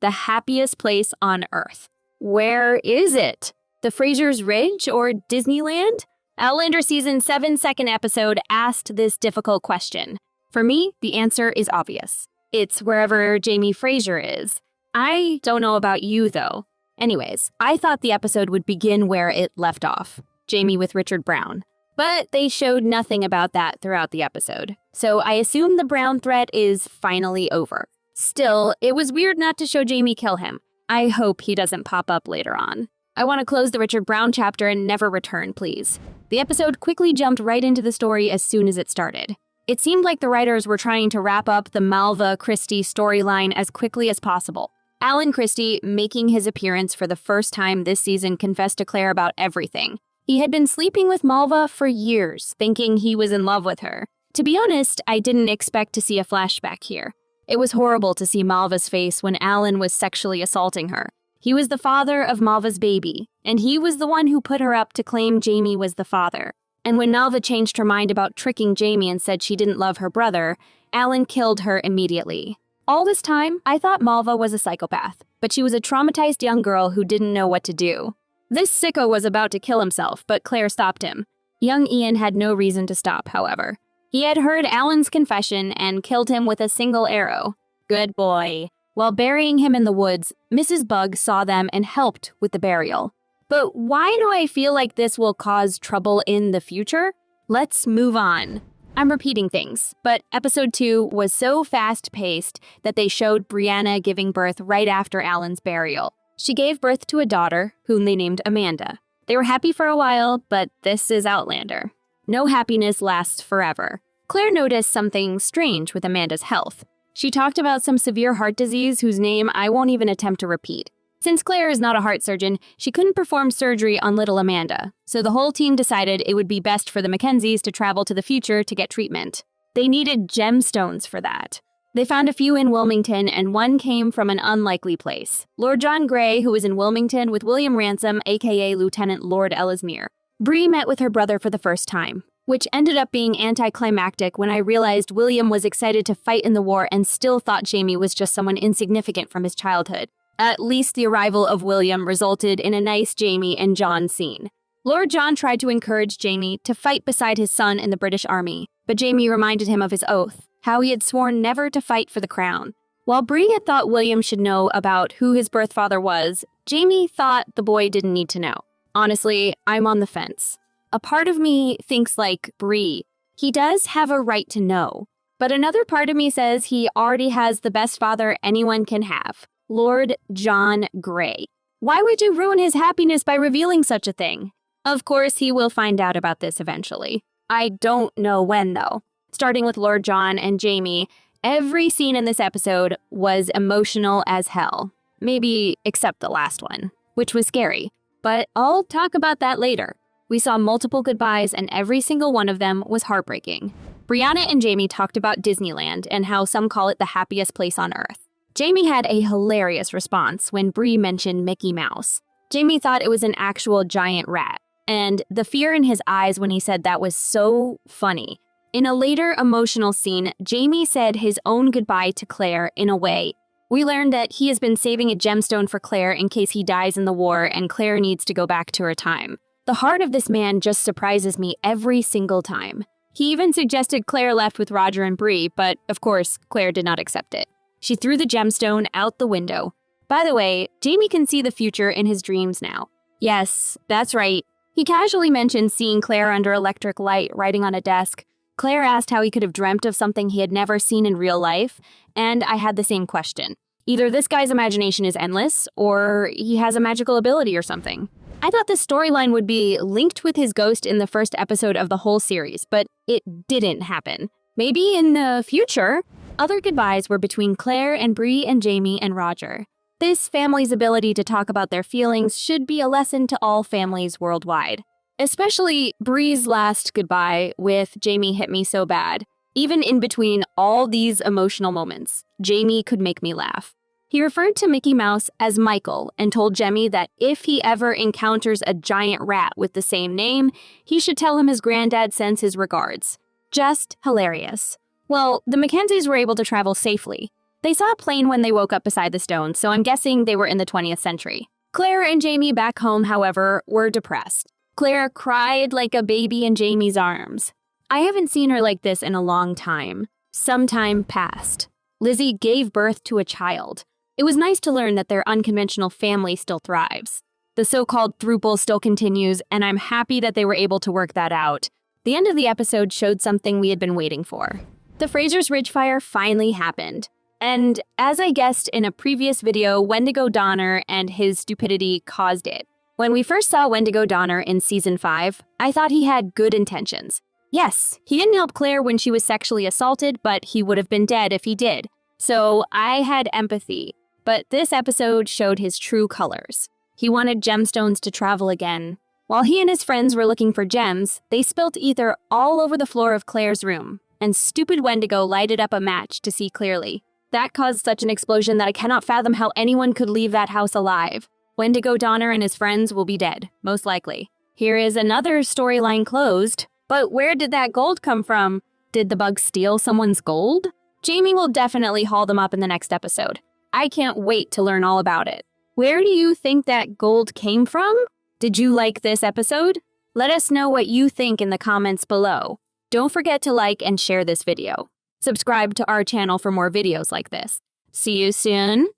the happiest place on Earth. Where is it? The Fraser's Ridge or Disneyland? Outlander Season 7's second episode asked this difficult question. For me, the answer is obvious. It's wherever Jamie Fraser is. I don't know about you, though. Anyways, I thought the episode would begin where it left off, Jamie with Richard Brown. But they showed nothing about that throughout the episode. So I assume the Brown threat is finally over. Still, it was weird not to show Jamie kill him. I hope he doesn't pop up later on. I want to close the Richard Brown chapter and never return, please. The episode quickly jumped right into the story as soon as it started. It seemed like the writers were trying to wrap up the Malva Christie storyline as quickly as possible. Alan Christie, making his appearance for the first time this season, confessed to Claire about everything. He had been sleeping with Malva for years, thinking he was in love with her. To be honest, I didn't expect to see a flashback here. It was horrible to see Malva's face when Alan was sexually assaulting her. He was the father of Malva's baby, and he was the one who put her up to claim Jamie was the father. And when Malva changed her mind about tricking Jamie and said she didn't love her brother, Alan killed her immediately. All this time, I thought Malva was a psychopath, but she was a traumatized young girl who didn't know what to do. This sicko was about to kill himself, but Claire stopped him. Young Ian had no reason to stop, however. He had heard Alan's confession and killed him with a single arrow. Good boy. While burying him in the woods, Mrs. Bug saw them and helped with the burial. But why do I feel like this will cause trouble in the future? Let's move on. I'm repeating things, but episode 2 was so fast-paced that they showed Brianna giving birth right after Alan's burial. She gave birth to a daughter, whom they named Amanda. They were happy for a while, but this is Outlander. No happiness lasts forever. Claire noticed something strange with Amanda's health. She talked about some severe heart disease whose name I won't even attempt to repeat. Since Claire is not a heart surgeon, she couldn't perform surgery on little Amanda, so the whole team decided it would be best for the Mackenzies to travel to the future to get treatment. They needed gemstones for that. They found a few in Wilmington, and one came from an unlikely place. Lord John Grey, who was in Wilmington with William Ransom, aka Lieutenant Lord Ellesmere. Bree met with her brother for the first time, which ended up being anticlimactic when I realized William was excited to fight in the war and still thought Jamie was just someone insignificant from his childhood. At least the arrival of William resulted in a nice Jamie and John scene. Lord John tried to encourage Jamie to fight beside his son in the British Army, but Jamie reminded him of his oath, how he had sworn never to fight for the crown. While Bree had thought William should know about who his birth father was, Jamie thought the boy didn't need to know. Honestly, I'm on the fence. A part of me thinks like Bree. He does have a right to know. But another part of me says he already has the best father anyone can have, Lord John Grey. Why would you ruin his happiness by revealing such a thing? Of course, he will find out about this eventually. I don't know when, though. Starting with Lord John and Jamie, every scene in this episode was emotional as hell. Maybe except the last one, which was scary. But I'll talk about that later. We saw multiple goodbyes, and every single one of them was heartbreaking. Brianna and Jamie talked about Disneyland and how some call it the happiest place on Earth. Jamie had a hilarious response when Bree mentioned Mickey Mouse. Jamie thought it was an actual giant rat, and the fear in his eyes when he said that was so funny. In a later emotional scene, Jamie said his own goodbye to Claire in a way. We learned that he has been saving a gemstone for Claire in case he dies in the war and Claire needs to go back to her time. The heart of this man just surprises me every single time. He even suggested Claire left with Roger and Bree, but of course, Claire did not accept it. She threw the gemstone out the window. By the way, Jamie can see the future in his dreams now. Yes, that's right. He casually mentioned seeing Claire under electric light writing on a desk. Claire asked how he could have dreamt of something he had never seen in real life, and I had the same question. Either this guy's imagination is endless, or he has a magical ability or something. I thought this storyline would be linked with his ghost in the first episode of the whole series, but it didn't happen. Maybe in the future. Other goodbyes were between Claire and Bree and Jamie and Roger. This family's ability to talk about their feelings should be a lesson to all families worldwide. Especially Bree's last goodbye with Jamie hit me so bad. Even in between all these emotional moments, Jamie could make me laugh. He referred to Mickey Mouse as Michael and told Jamie that if he ever encounters a giant rat with the same name, he should tell him his granddad sends his regards. Just hilarious. Well, the Mackenzies were able to travel safely. They saw a plane when they woke up beside the stone, so I'm guessing they were in the 20th century. Claire and Jamie back home, however, were depressed. Claire cried like a baby in Jamie's arms. I haven't seen her like this in a long time. Some time passed. Lizzie gave birth to a child. It was nice to learn that their unconventional family still thrives. The so-called throuple still continues, and I'm happy that they were able to work that out. The end of the episode showed something we had been waiting for. The Fraser's Ridge fire finally happened. And as I guessed in a previous video, Wendigo Donner and his stupidity caused it. When we first saw Wendigo Donner in Season 5, I thought he had good intentions. Yes, he didn't help Claire when she was sexually assaulted, but he would have been dead if he did. So I had empathy. But this episode showed his true colors. He wanted gemstones to travel again. While he and his friends were looking for gems, they spilt ether all over the floor of Claire's room, and stupid Wendigo lighted up a match to see clearly. That caused such an explosion that I cannot fathom how anyone could leave that house alive. Wendigo Donner and his friends will be dead, most likely. Here is another storyline closed. But where did that gold come from? Did the bug steal someone's gold? Jamie will definitely haul them up in the next episode. I can't wait to learn all about it. Where do you think that gold came from? Did you like this episode? Let us know what you think in the comments below. Don't forget to like and share this video. Subscribe to our channel for more videos like this. See you soon.